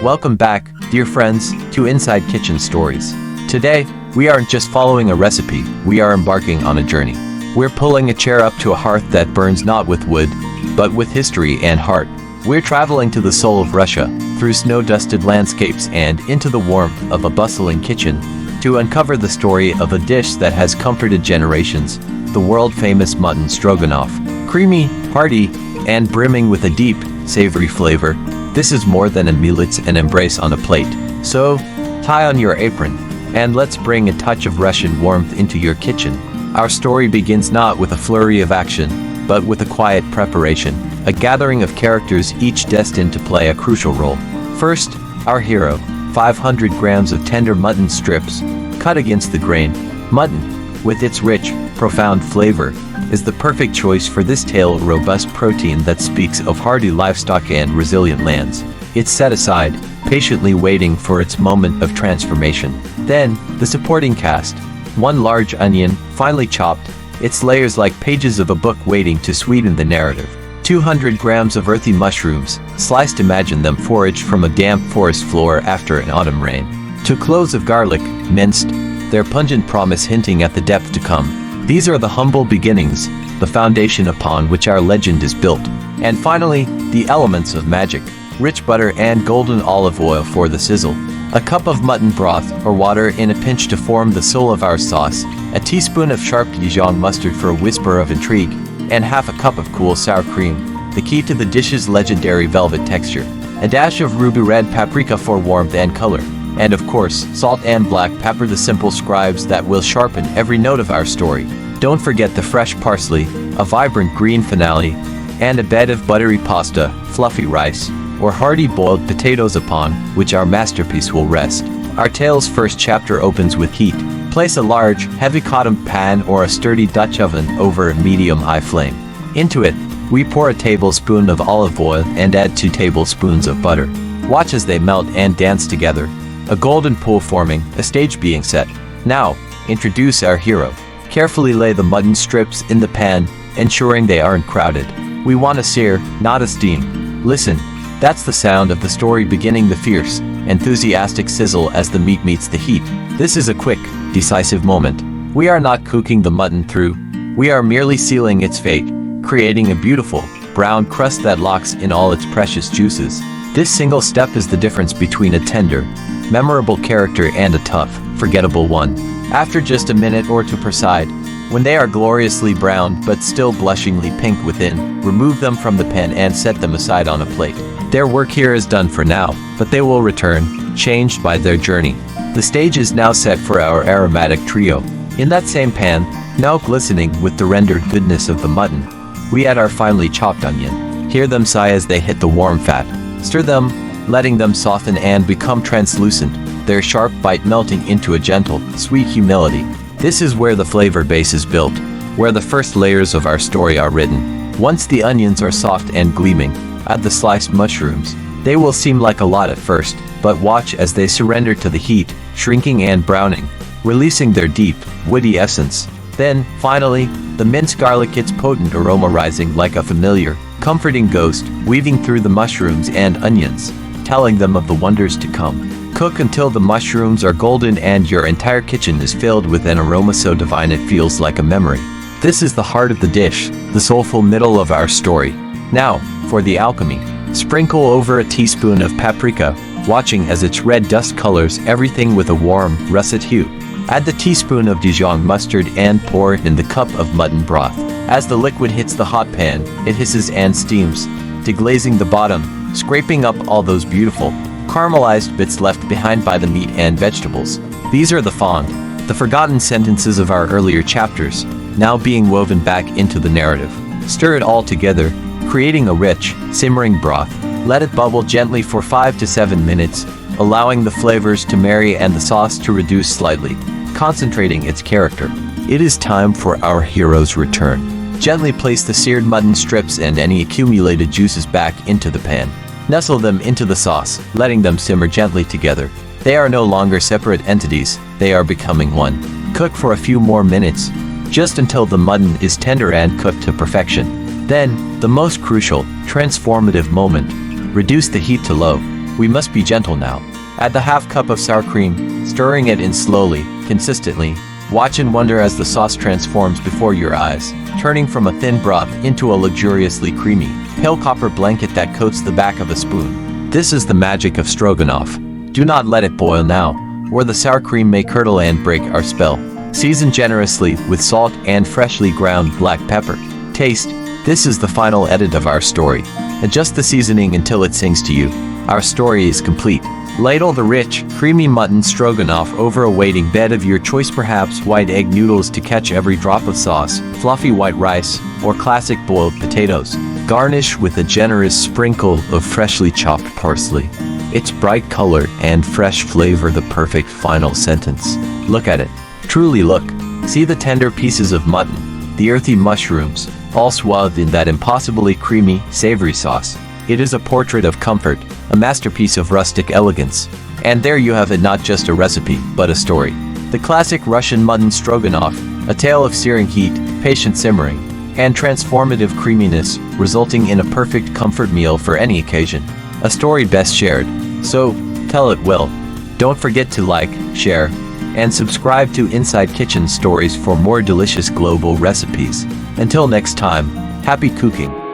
Welcome back, dear friends, to Inside Kitchen Stories. Today, we aren't just following a recipe, we are embarking on a journey. We're pulling a chair up to a hearth that burns not with wood, but with history and heart. We're traveling to the soul of Russia, through snow-dusted landscapes and into the warmth of a bustling kitchen, to uncover the story of a dish that has comforted generations, the world-famous Mutton Stroganoff. Creamy, hearty, and brimming with a deep, savory flavor, this is more than a meal, it's an embrace on a plate. So, tie on your apron, and let's bring a touch of Russian warmth into your kitchen. Our story begins not with a flurry of action, but with a quiet preparation, a gathering of characters each destined to play a crucial role. First, our hero, 500 grams of tender mutton strips, cut against the grain. Mutton, with its rich, profound flavor, is the perfect choice for this tale of robust protein that speaks of hardy livestock and resilient lands. It's set aside, patiently waiting for its moment of transformation. Then, the supporting cast. 1 large onion, finely chopped, its layers like pages of a book waiting to sweeten the narrative. 200 grams of earthy mushrooms, sliced, imagine them foraged from a damp forest floor after an autumn rain. 2 cloves of garlic, minced, their pungent promise hinting at the depth to come. These are the humble beginnings, the foundation upon which our legend is built. And finally, the elements of magic. Rich butter and golden olive oil for the sizzle. A cup of mutton broth or water in a pinch to form the soul of our sauce. A teaspoon of sharp Dijon mustard for a whisper of intrigue. And half a cup of cool sour cream, the key to the dish's legendary velvet texture. A dash of ruby red paprika for warmth and color. And of course, salt and black pepper, the simple scribes that will sharpen every note of our story. Don't forget the fresh parsley, a vibrant green finale, and a bed of buttery pasta, fluffy rice, or hearty boiled potatoes upon which our masterpiece will rest. Our tale's first chapter opens with heat. Place a large, heavy cotton pan or a sturdy Dutch oven over a medium-high flame. Into it, we pour a tablespoon of olive oil and add 2 tablespoons of butter. Watch as they melt and dance together, a golden pool forming, a stage being set. Now, introduce our hero. Carefully lay the mutton strips in the pan, ensuring they aren't crowded. We want to sear, not a steam. Listen, that's the sound of the story beginning, the fierce, enthusiastic sizzle as the meat meets the heat. This is a quick, decisive moment. We are not cooking the mutton through, we are merely sealing its fate, creating a beautiful, brown crust that locks in all its precious juices. This single step is the difference between a tender, memorable character and a tough, forgettable one. After just a minute or 2 per side, when they are gloriously brown but still blushingly pink within, remove them from the pan and set them aside on a plate. Their work here is done for now, but they will return, changed by their journey. The stage is now set for our aromatic trio. In that same pan, now glistening with the rendered goodness of the mutton, we add our finely chopped onion. Hear them sigh as they hit the warm fat. Stir them, letting them soften and become translucent, their sharp bite melting into a gentle, sweet humility. This is where the flavor base is built, where the first layers of our story are written. Once the onions are soft and gleaming, add the sliced mushrooms. They will seem like a lot at first, but watch as they surrender to the heat, shrinking and browning, releasing their deep, woody essence. Then, finally, the minced garlic, its potent aroma rising like a familiar, comforting ghost, weaving through the mushrooms and onions, telling them of the wonders to come. Cook until the mushrooms are golden and your entire kitchen is filled with an aroma so divine it feels like a memory. This is the heart of the dish, the soulful middle of our story. Now, for the alchemy. Sprinkle over a teaspoon of paprika, watching as its red dust colors everything with a warm, russet hue. Add the teaspoon of Dijon mustard and pour in the cup of mutton broth. As the liquid hits the hot pan, it hisses and steams, deglazing the bottom, scraping up all those beautiful, caramelized bits left behind by the meat and vegetables. These are the fond, the forgotten sentences of our earlier chapters, now being woven back into the narrative. Stir it all together, creating a rich, simmering broth. Let it bubble gently for 5 to 7 minutes, allowing the flavors to marry and the sauce to reduce slightly, concentrating its character. It is time for our hero's return. Gently place the seared mutton strips and any accumulated juices back into the pan. Nestle them into the sauce, letting them simmer gently together. They are no longer separate entities, they are becoming one. Cook for a few more minutes, just until the mutton is tender and cooked to perfection. Then, the most crucial, transformative moment. Reduce the heat to low. We must be gentle now. Add the half cup of sour cream, stirring it in slowly, consistently. Watch and wonder as the sauce transforms before your eyes, turning from a thin broth into a luxuriously creamy, pale copper blanket that coats the back of a spoon. This is the magic of stroganoff. Do not let it boil now, or the sour cream may curdle and break our spell. Season generously with salt and freshly ground black pepper. Taste. This is the final edit of our story. Adjust the seasoning until it sings to you. Our story is complete. Ladle the rich, creamy mutton stroganoff over a waiting bed of your choice, perhaps white egg noodles to catch every drop of sauce, fluffy white rice, or classic boiled potatoes. Garnish with a generous sprinkle of freshly chopped parsley. Its bright color and fresh flavor the perfect final sentence. Look at it. Truly look. See the tender pieces of mutton, the earthy mushrooms, all swathed in that impossibly creamy, savory sauce. It is a portrait of comfort, a masterpiece of rustic elegance. And there you have it, not just a recipe, but a story. The classic Russian mutton stroganoff, a tale of searing heat, patient simmering, and transformative creaminess, resulting in a perfect comfort meal for any occasion. A story best shared. So, tell it well. Don't forget to like, share, and subscribe to Inside Kitchen Stories for more delicious global recipes. Until next time, happy cooking.